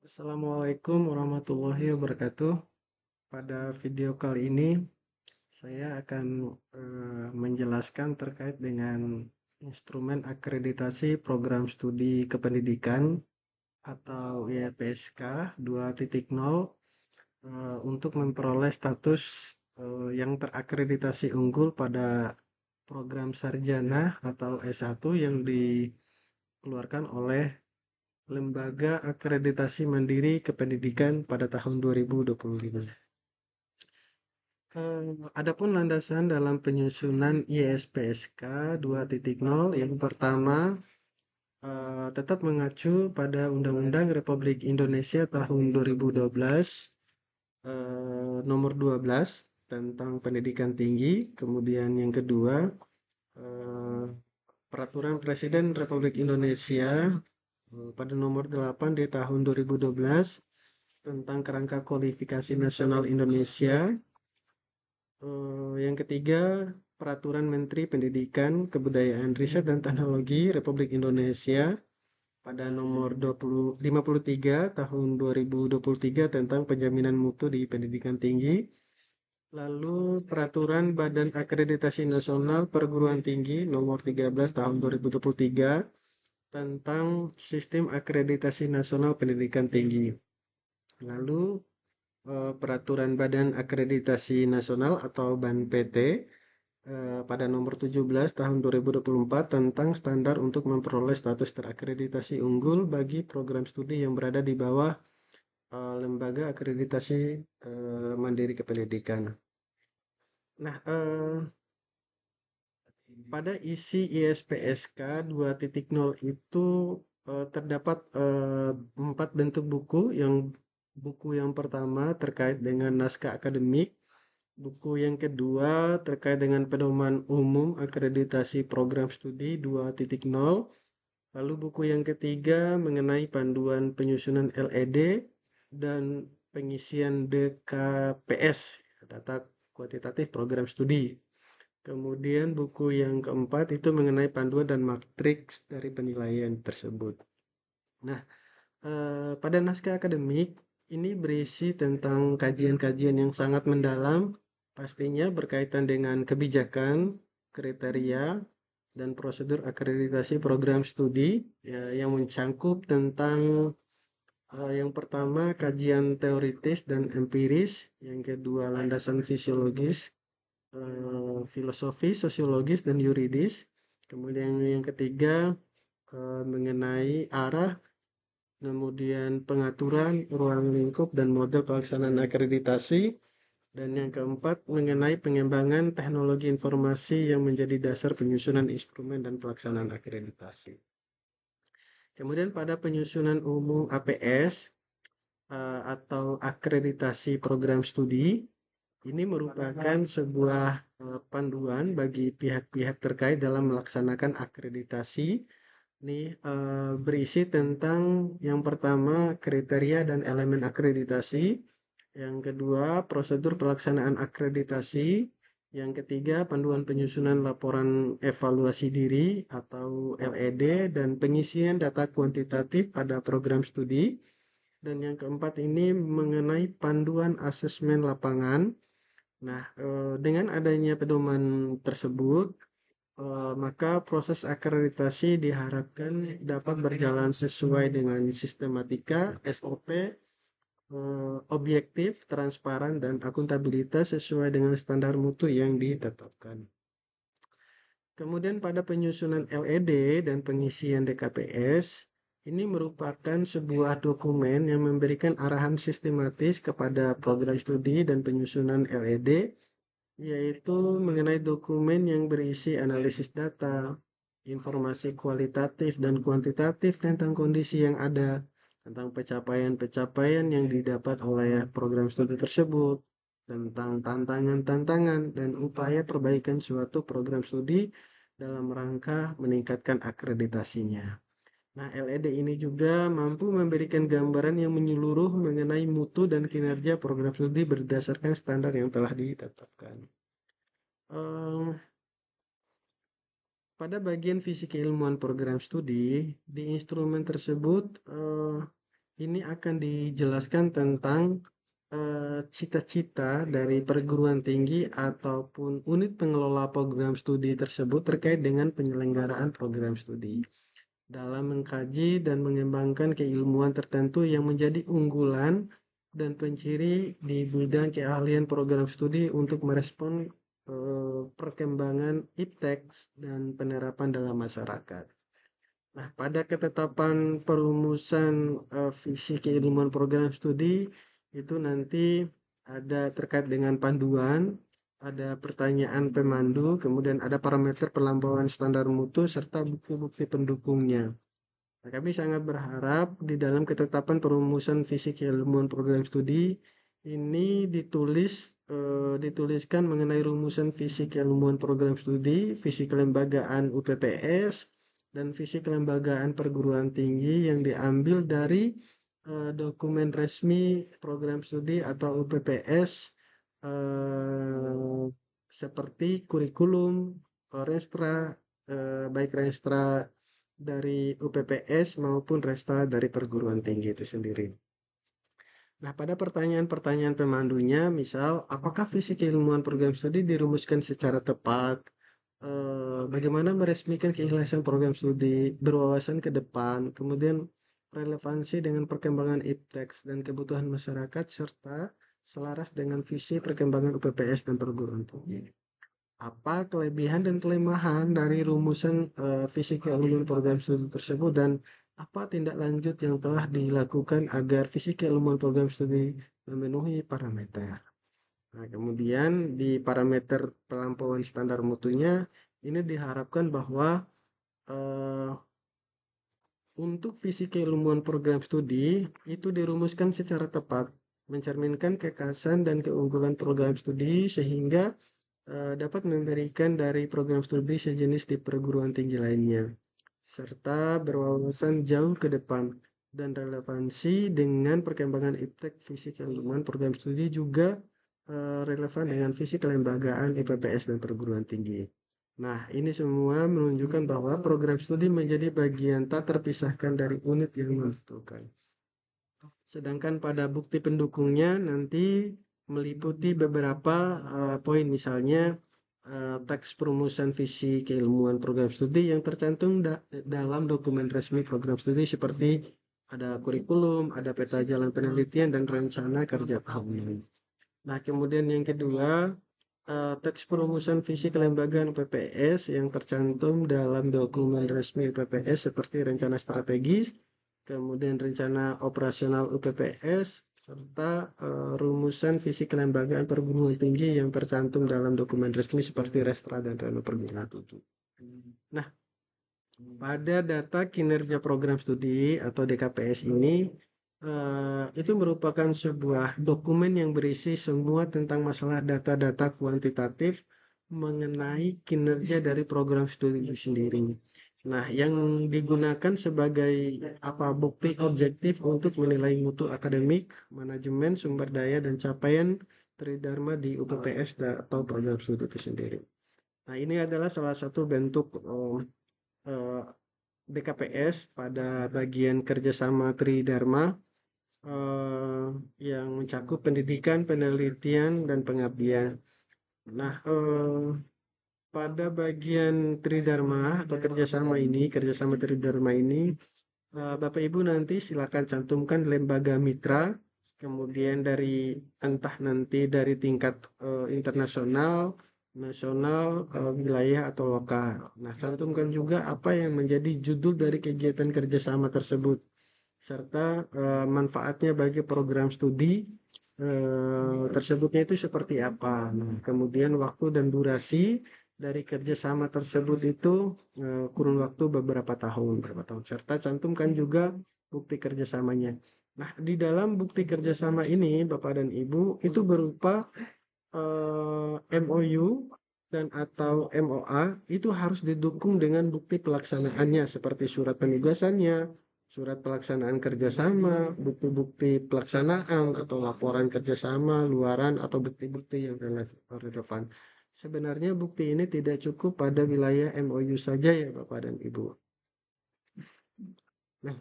Assalamualaikum warahmatullahi wabarakatuh. Pada video kali ini, saya akan menjelaskan terkait dengan instrumen akreditasi program studi kependidikan atau IPSK 2.0 untuk memperoleh status yang terakreditasi unggul pada program sarjana atau S1 yang dikeluarkan oleh Lembaga Akreditasi Mandiri Kependidikan pada tahun 2025. Adapun landasan dalam penyusunan ISPSK 2.0 yang pertama tetap mengacu pada Undang-Undang Republik Indonesia tahun 2012 nomor 12 tentang pendidikan tinggi. Kemudian yang kedua Peraturan Presiden Republik Indonesia pada nomor 8 di tahun 2012 tentang kerangka kualifikasi nasional Indonesia. Yang ketiga, Peraturan Menteri Pendidikan, Kebudayaan, Riset dan Teknologi Republik Indonesia pada nomor 53 tahun 2023 tentang penjaminan mutu di pendidikan tinggi. Lalu Peraturan Badan Akreditasi Nasional Perguruan Tinggi nomor 13 tahun 2023 tentang Sistem Akreditasi Nasional Pendidikan Tinggi. Lalu Peraturan Badan Akreditasi Nasional atau BANPT pada nomor 17 tahun 2024 tentang standar untuk memperoleh status terakreditasi unggul bagi program studi yang berada di bawah Lembaga Akreditasi Mandiri Kependidikan. Nah, pada isi ISPSK 2.0 itu terdapat 4 bentuk buku. Buku yang pertama terkait dengan naskah akademik, buku yang kedua terkait dengan pedoman umum akreditasi program studi 2.0, lalu buku yang ketiga mengenai panduan penyusunan LED dan pengisian DKPS, data kuantitatif program studi. Kemudian buku yang keempat itu mengenai panduan dan matriks dari penilaian tersebut. Nah, pada naskah akademik ini berisi tentang kajian-kajian yang sangat mendalam, pastinya berkaitan dengan kebijakan, kriteria, dan prosedur akreditasi program studi ya, yang mencangkup tentang yang pertama kajian teoritis dan empiris, yang kedua landasan fisiologis, filosofi, sosiologis, dan yuridis. Kemudian yang ketiga mengenai arah, kemudian pengaturan ruang lingkup dan model pelaksanaan akreditasi, dan yang keempat mengenai pengembangan teknologi informasi yang menjadi dasar penyusunan instrumen dan pelaksanaan akreditasi. Kemudian pada penyusunan umum APS atau akreditasi program studi, ini merupakan sebuah panduan bagi pihak-pihak terkait dalam melaksanakan akreditasi. Ini berisi tentang yang pertama kriteria dan elemen akreditasi, yang kedua prosedur pelaksanaan akreditasi, yang ketiga panduan penyusunan laporan evaluasi diri atau LED dan pengisian data kuantitatif pada program studi, dan yang keempat ini mengenai panduan asesmen lapangan. Nah, dengan adanya pedoman tersebut, maka proses akreditasi diharapkan dapat berjalan sesuai dengan sistematika, SOP, objektif, transparan, dan akuntabilitas sesuai dengan standar mutu yang ditetapkan. Kemudian pada penyusunan LED dan pengisian DKPS, ini merupakan sebuah dokumen yang memberikan arahan sistematis kepada program studi dan penyusunan LED, yaitu mengenai dokumen yang berisi analisis data, informasi kualitatif dan kuantitatif tentang kondisi yang ada, tentang pencapaian-pencapaian yang didapat oleh program studi tersebut, tentang tantangan-tantangan dan upaya perbaikan suatu program studi dalam rangka meningkatkan akreditasinya. Nah, LED ini juga mampu memberikan gambaran yang menyeluruh mengenai mutu dan kinerja program studi berdasarkan standar yang telah ditetapkan. Pada bagian fisik keilmuan program studi, di instrumen tersebut ini akan dijelaskan tentang cita-cita dari perguruan tinggi ataupun unit pengelola program studi tersebut terkait dengan penyelenggaraan program studi dalam mengkaji dan mengembangkan keilmuan tertentu yang menjadi unggulan dan penciri di bidang keahlian program studi untuk merespon perkembangan iptek dan penerapan dalam masyarakat. Nah, pada ketetapan perumusan visi keilmuan program studi itu nanti ada terkait dengan panduan, ada pertanyaan pemandu, kemudian ada parameter pelampauan standar mutu serta bukti-bukti pendukungnya. Nah, kami sangat berharap di dalam ketetapan perumusan visi keilmuan program studi ini dituliskan mengenai rumusan visi keilmuan program studi, visi kelembagaan UPPS, dan visi kelembagaan perguruan tinggi yang diambil dari dokumen resmi program studi atau UPPS eh, seperti kurikulum, restra, baik restra dari UPPS maupun restra dari perguruan tinggi itu sendiri. Nah, pada pertanyaan-pertanyaan pemandunya, misal, apakah visi keilmuan program studi dirumuskan secara tepat? Bagaimana meresmikan keikhlasan program studi, berwawasan ke depan, kemudian relevansi dengan perkembangan iptek dan kebutuhan masyarakat, serta selaras dengan visi perkembangan UPPS dan perguruan tinggi. Apa kelebihan dan kelemahan dari rumusan visi keilmuan program studi tersebut dan apa tindak lanjut yang telah dilakukan agar visi keilmuan program studi memenuhi parameter. Nah, kemudian di parameter pelampauan standar mutunya ini diharapkan bahwa eh, untuk visi keilmuan program studi itu dirumuskan secara tepat, mencerminkan kekhasan dan keunggulan program studi sehingga dapat memberikan dari program studi sejenis di perguruan tinggi lainnya, serta berwawasan jauh ke depan dan relevansi dengan perkembangan iptek visi keilmuan program studi juga relevan dengan visi kelembagaan IPPS dan perguruan tinggi. Nah, ini semua menunjukkan bahwa program studi menjadi bagian tak terpisahkan dari unit yang menentukan. Sedangkan pada bukti pendukungnya nanti meliputi beberapa poin, misalnya teks perumusan visi keilmuan program studi yang tercantum dalam dokumen resmi program studi seperti ada kurikulum, ada peta jalan penelitian dan rencana kerja tahunan. Nah, kemudian yang kedua, teks perumusan visi kelembagaan UPPS yang tercantum dalam dokumen resmi UPPS seperti rencana strategis, kemudian rencana operasional UPPS, serta rumusan visi kelembagaan perguruan tinggi yang tercantum dalam dokumen resmi seperti Restra dan Reno Perguruan Tinggi. Nah, pada data kinerja program studi atau DKPS ini, itu merupakan sebuah dokumen yang berisi semua tentang masalah data-data kuantitatif mengenai kinerja dari program studi itu sendiri. Nah, yang digunakan sebagai bukti objektif untuk menilai mutu akademik, manajemen, sumber daya, dan capaian Tridharma di UPPS atau program studi itu sendiri. Nah, ini adalah salah satu bentuk BKPS pada bagian kerjasama Tridharma yang mencakup pendidikan, penelitian, dan pengabdian. Nah, pada bagian Tridharma atau kerjasama Tridharma ini, Bapak Ibu nanti silakan cantumkan lembaga mitra, kemudian entah nanti dari tingkat internasional, nasional, wilayah atau lokal. Nah, cantumkan juga apa yang menjadi judul dari kegiatan kerjasama tersebut, serta manfaatnya bagi program studi tersebutnya itu seperti apa. Nah, kemudian waktu dan durasi dari kerjasama tersebut itu kurun waktu beberapa tahun, serta cantumkan juga bukti kerjasamanya. Nah, di dalam bukti kerjasama ini, Bapak dan Ibu, itu berupa MOU dan atau MOA itu harus didukung dengan bukti pelaksanaannya seperti surat penugasannya, surat pelaksanaan kerjasama, bukti-bukti pelaksanaan atau laporan kerjasama, luaran atau bukti-bukti yang relevan. Sebenarnya bukti ini tidak cukup pada wilayah MOU saja ya Bapak dan Ibu. Nah,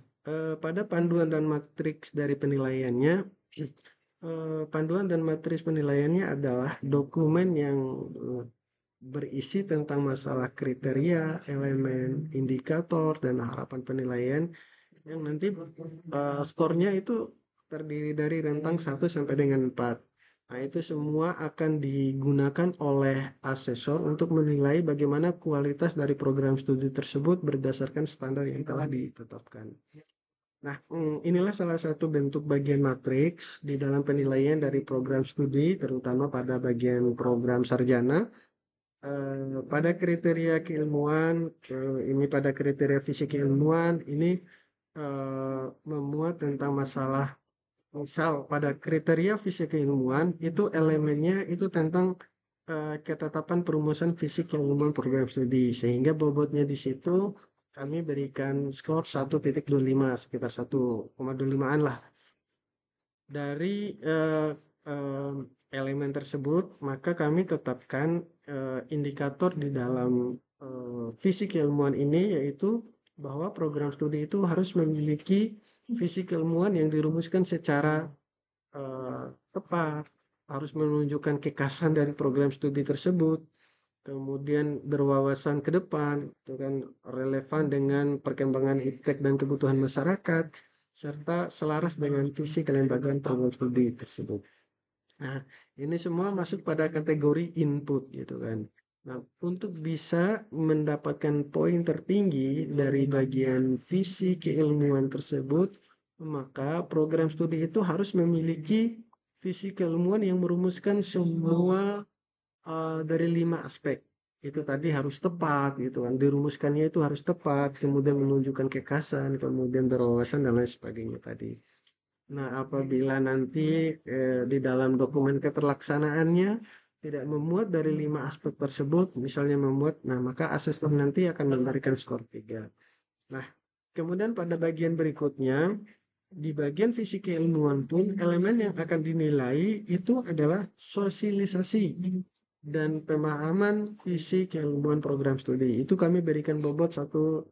pada panduan dan matriks dari penilaiannya, panduan dan matriks penilaiannya adalah dokumen yang berisi tentang masalah kriteria, elemen, indikator, dan harapan penilaian yang nanti skornya itu terdiri dari rentang 1 sampai dengan 4. Nah, itu semua akan digunakan oleh asesor untuk menilai bagaimana kualitas dari program studi tersebut berdasarkan standar yang telah ditetapkan. Nah, inilah salah satu bentuk bagian matriks di dalam penilaian dari program studi, terutama pada bagian program sarjana. Pada kriteria keilmuan, ini pada kriteria fisik keilmuan, ini memuat tentang masalah, misal pada kriteria fisik keilmuan, itu elemennya itu tentang ketetapan perumusan fisik keilmuan program studi, sehingga bobotnya di situ kami berikan skor 1,25, sekitar 1,25-an lah. Dari elemen tersebut, maka kami tetapkan indikator di dalam fisik keilmuan ini, yaitu bahwa program studi itu harus memiliki fisik keilmuan yang dirumuskan secara tepat, harus menunjukkan kekasan dari program studi tersebut, kemudian berwawasan ke depan, itu kan relevan dengan perkembangan iptek dan kebutuhan masyarakat, serta selaras dengan visi kelembagaan program studi tersebut. Nah, ini semua masuk pada kategori input gitu kan. Nah, untuk bisa mendapatkan poin tertinggi dari bagian visi keilmuan tersebut, maka program studi itu harus memiliki visi keilmuan yang merumuskan semua dari 5 aspek. Itu tadi harus tepat gitu kan. Dirumuskannya itu harus tepat, kemudian menunjukkan kekasan, kemudian berwawasan dan lain sebagainya tadi. Nah, apabila nanti di dalam dokumen keterlaksanaannya tidak memuat dari 5 aspek tersebut, misalnya memuat, nah maka asesor nanti akan memberikan skor 3. Nah, kemudian pada bagian berikutnya, di bagian fisik keilmuan pun, elemen yang akan dinilai itu adalah sosialisasi dan pemahaman visi keilmuan program studi. Itu kami berikan bobot 1-30.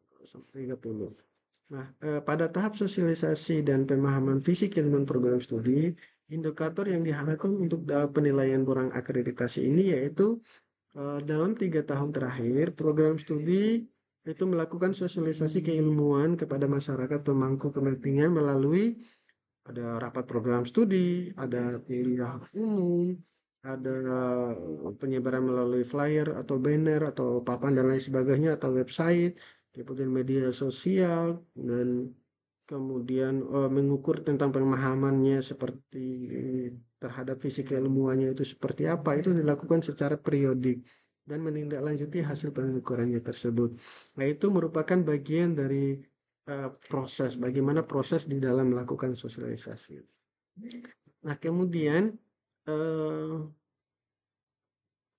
Nah, pada tahap sosialisasi dan pemahaman visi keilmuan program studi, indikator yang diharapkan untuk penilaian borang akreditasi ini yaitu dalam 3 tahun terakhir, program studi itu melakukan sosialisasi keilmuan kepada masyarakat pemangku kepentingan melalui ada rapat program studi, ada kuliah umum, ada penyebaran melalui flyer atau banner atau papan dan lain sebagainya atau website, kemudian media sosial, dan kemudian mengukur tentang pemahamannya seperti terhadap fisik keilmuannya itu seperti apa, itu dilakukan secara periodik dan menindaklanjuti hasil pengukurannya tersebut. Nah, itu merupakan bagian dari proses, bagaimana proses di dalam melakukan sosialisasi. Nah, kemudian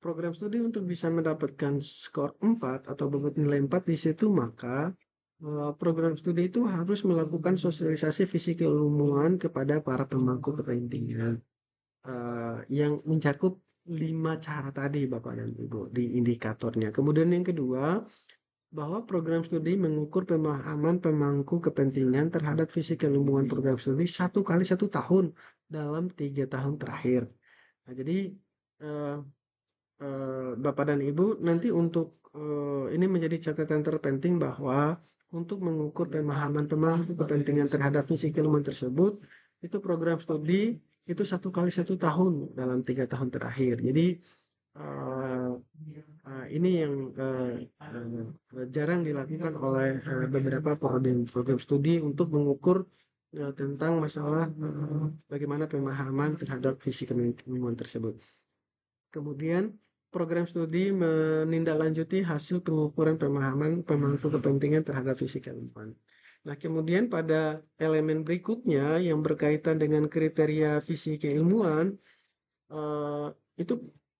program studi untuk bisa mendapatkan skor 4 atau bobot nilai 4 di situ, maka program studi itu harus melakukan sosialisasi fisik keilmuan kepada para pemangku kepentingan yang mencakup 5 cara tadi Bapak dan Ibu di indikatornya. Kemudian yang kedua, bahwa program studi mengukur pemahaman pemangku kepentingan terhadap fisik keilmuan program studi 1 kali 1 tahun dalam 3 tahun terakhir. Nah, jadi Bapak dan Ibu nanti untuk ini menjadi catatan terpenting bahwa untuk mengukur pemahaman pemangku kepentingan terhadap fisik keilmuan tersebut, itu program studi itu 1 kali 1 tahun dalam 3 tahun terakhir. Jadi ini yang jarang dilakukan oleh beberapa program studi untuk mengukur tentang masalah bagaimana pemahaman terhadap fisik keilmuan tersebut. Kemudian program studi menindaklanjuti hasil pengukuran pemahaman pemangku kepentingan terhadap fisik keilmuan. Nah, kemudian pada elemen berikutnya yang berkaitan dengan kriteria fisik keilmuan, itu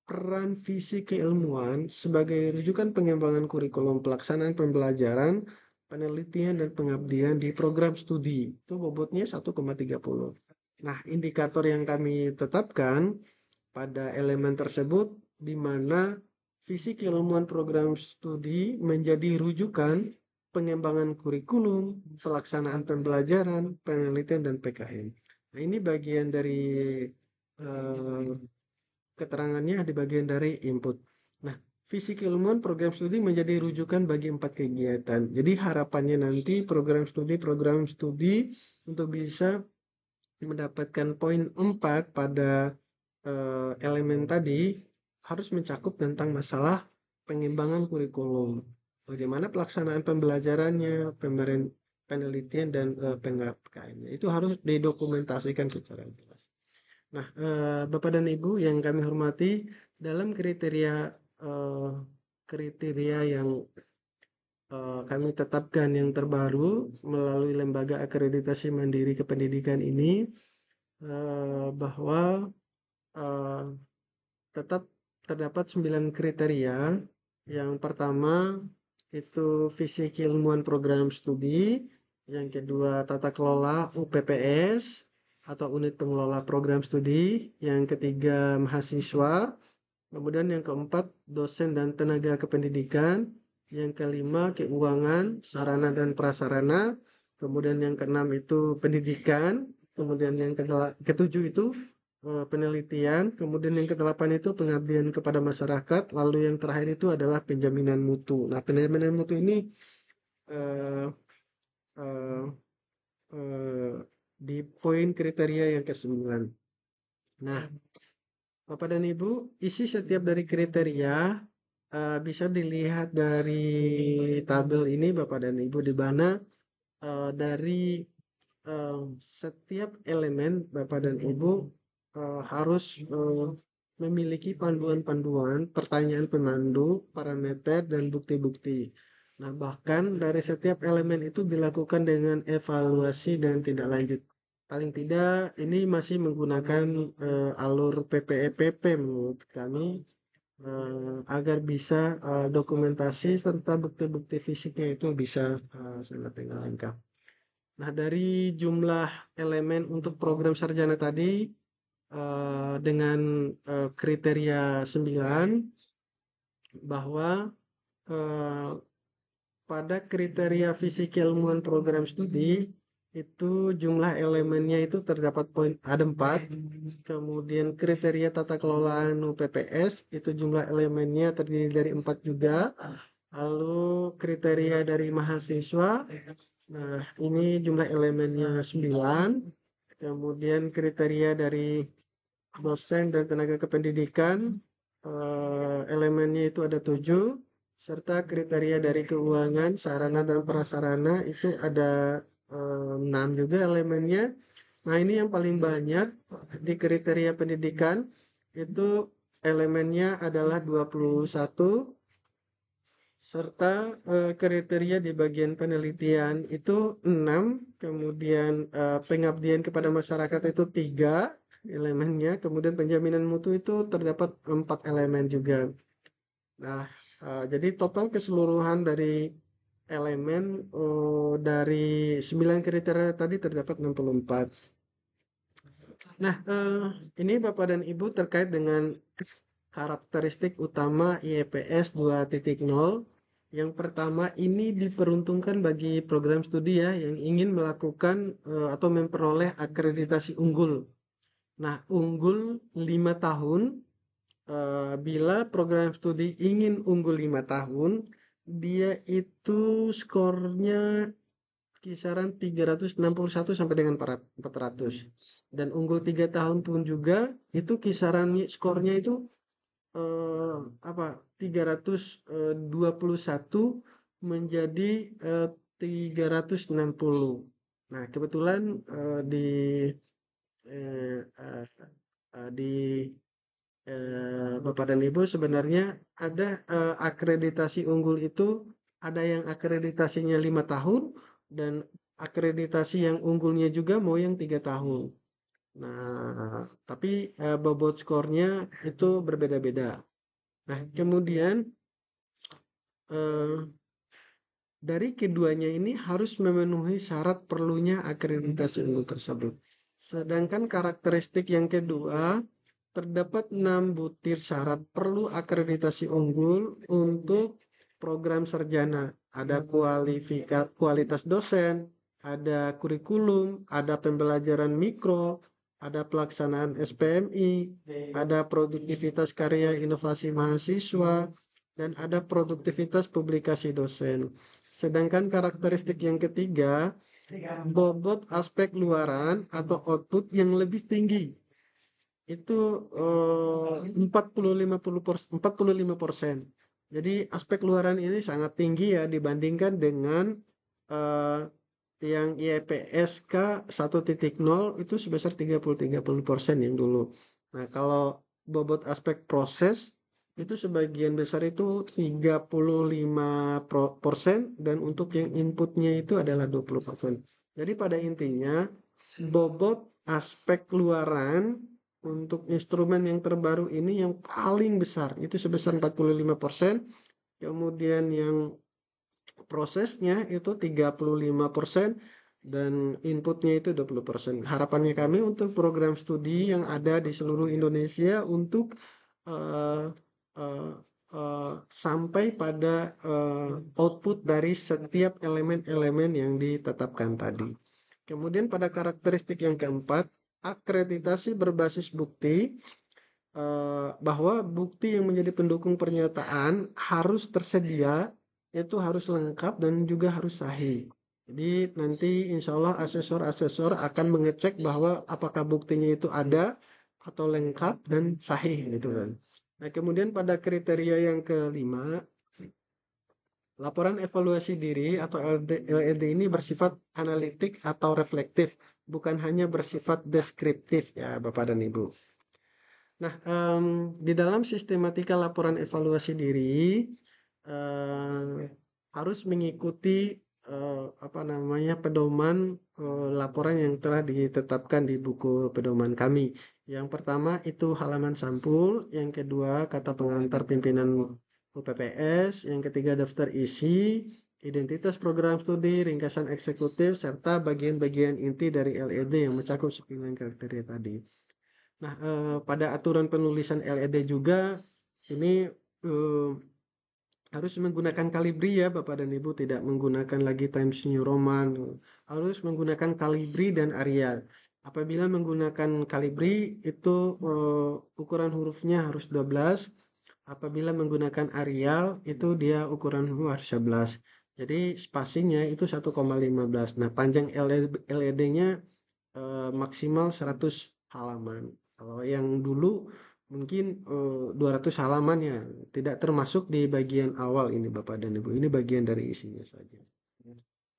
peran visi keilmuan sebagai rujukan pengembangan kurikulum pelaksanaan pembelajaran, penelitian, dan pengabdian di program studi. Itu bobotnya 1,30. Nah, indikator yang kami tetapkan pada elemen tersebut di mana visi keilmuan program studi menjadi rujukan pengembangan kurikulum, pelaksanaan pembelajaran, penelitian, dan PKN. Nah, ini bagian dari eh, keterangannya di bagian dari input. Nah, visi keilmuan program studi menjadi rujukan bagi 4 kegiatan. Jadi harapannya nanti program studi untuk bisa mendapatkan poin 4 pada elemen tadi harus mencakup tentang masalah pengembangan kurikulum. Bagaimana pelaksanaan pembelajarannya, penelitian, dan PKN-nya. Itu harus didokumentasikan secara jelas. Nah, Bapak dan Ibu yang kami hormati, dalam kriteria yang kami tetapkan yang terbaru melalui Lembaga Akreditasi Mandiri Kependidikan ini, bahwa eh, tetap terdapat 9 kriteria. Yang pertama itu visi keilmuan program studi, yang kedua tata kelola UPPS atau unit pengelola program studi, yang ketiga mahasiswa, kemudian yang keempat dosen dan tenaga kependidikan, yang kelima keuangan, sarana dan prasarana, kemudian yang keenam itu pendidikan, kemudian yang ketujuh itu penelitian, kemudian yang kedelapan itu pengabdian kepada masyarakat, lalu yang terakhir itu adalah penjaminan mutu. Nah, penjaminan mutu ini eh, eh, eh, di poin kriteria yang ke-9. Nah, Bapak dan Ibu, isi setiap dari kriteria bisa dilihat dari tabel ini, Bapak dan Ibu, di mana dari eh, setiap elemen Bapak dan Ibu harus memiliki panduan-panduan, pertanyaan pemandu, parameter, dan bukti-bukti. Nah, bahkan dari setiap elemen itu dilakukan dengan evaluasi dan tindak lanjut. Paling tidak, ini masih menggunakan alur PPEPP menurut kami agar bisa dokumentasi serta bukti-bukti fisiknya itu bisa sangat dengan lengkap. Nah, dari jumlah elemen untuk program sarjana tadi dengan kriteria 9, bahwa eh, pada kriteria visi keilmuan program studi itu jumlah elemennya itu terdapat poin ada 4. Kemudian kriteria tata kelolaan UPPS itu jumlah elemennya terdiri dari 4 juga. Lalu kriteria dari mahasiswa, nah ini jumlah elemennya 9. Kemudian kriteria dari dosen dan tenaga kependidikan, elemennya itu ada 7, serta kriteria dari keuangan, sarana dan prasarana itu ada 6 juga elemennya. Nah, ini yang paling banyak di kriteria pendidikan itu elemennya adalah 21, serta kriteria di bagian penelitian itu 6, kemudian pengabdian kepada masyarakat itu 3 elemennya, kemudian penjaminan mutu itu terdapat 4 elemen juga. Nah, jadi total keseluruhan dari elemen dari 9 kriteria tadi terdapat 64. Nah, ini Bapak dan Ibu terkait dengan karakteristik utama IEPS 2.0. Yang pertama, ini diperuntukkan bagi program studi ya yang ingin melakukan atau memperoleh akreditasi unggul. Nah, unggul 5 tahun. Bila program studi ingin unggul 5 tahun, dia itu skornya kisaran 361 sampai dengan 400. Dan unggul 3 tahun pun juga itu kisaran skornya itu apa 321 menjadi 360. Nah, kebetulan eh, eh, di Bapak dan Ibu sebenarnya ada akreditasi unggul itu ada yang akreditasinya 5 tahun dan akreditasi yang unggulnya juga mau yang 3 tahun. Nah, tapi bobot skornya itu berbeda-beda. Nah, kemudian eh, dari keduanya ini harus memenuhi syarat perlunya akreditasi unggul tersebut. Sedangkan karakteristik yang kedua, terdapat 6 butir syarat perlu akreditasi unggul untuk program sarjana ada kualitas dosen, ada kurikulum, ada pembelajaran mikro, ada pelaksanaan SPMI, ada produktivitas karya inovasi mahasiswa, dan ada produktivitas publikasi dosen. Sedangkan karakteristik yang ketiga, bobot aspek luaran atau output yang lebih tinggi. Itu 45%. Jadi aspek luaran ini sangat tinggi ya dibandingkan dengan eh, yang IPSK 1.0 itu sebesar 30% yang dulu. Nah, kalau bobot aspek proses itu sebagian besar itu 35% dan untuk yang inputnya itu adalah 20%. Jadi pada intinya bobot aspek luaran untuk instrumen yang terbaru ini yang paling besar itu sebesar 45%, kemudian yang prosesnya itu 35% dan inputnya itu 20%. Harapannya kami untuk program studi yang ada di seluruh Indonesia untuk uh, uh, sampai pada output dari setiap elemen-elemen yang ditetapkan tadi. Kemudian pada karakteristik yang keempat, akreditasi berbasis bukti, bahwa bukti yang menjadi pendukung pernyataan harus tersedia, itu harus lengkap dan juga harus sahih. Jadi nanti insya Allah asesor-asesor akan mengecek bahwa apakah buktinya itu ada atau lengkap dan sahih gitu kan. Nah kemudian pada kriteria yang kelima, laporan evaluasi diri atau LED ini bersifat analitik atau reflektif, bukan hanya bersifat deskriptif ya Bapak dan Ibu. Nah, di dalam sistematika laporan evaluasi diri harus mengikuti apa namanya pedoman laporan yang telah ditetapkan di buku pedoman kami. Yang pertama itu halaman sampul, yang kedua kata pengantar pimpinan UPPS, yang ketiga daftar isi, identitas program studi, ringkasan eksekutif, serta bagian-bagian inti dari LED yang mencakup 9 kriteria tadi. Nah, pada aturan penulisan LED juga ini harus menggunakan Calibri ya Bapak dan Ibu, tidak menggunakan lagi Times New Roman, harus menggunakan Calibri dan Arial. Apabila menggunakan Calibri itu ukuran hurufnya harus 12, apabila menggunakan Arial itu dia ukuran huruf harus 11. Jadi spasinya itu 1,15. Nah, panjang LED-nya maksimal 100 halaman. Kalau yang dulu mungkin 200 halaman ya, tidak termasuk di bagian awal ini Bapak dan Ibu. Ini bagian dari isinya saja.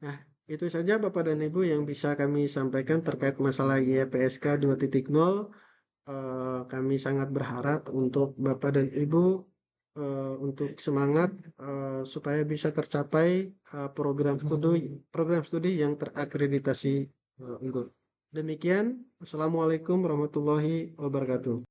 Nah, itu saja Bapak dan Ibu yang bisa kami sampaikan terkait masalah IPSK 2.0. Kami sangat berharap untuk Bapak dan Ibu untuk semangat supaya bisa tercapai program studi yang terakreditasi unggul. Demikian, Assalamualaikum warahmatullahi wabarakatuh.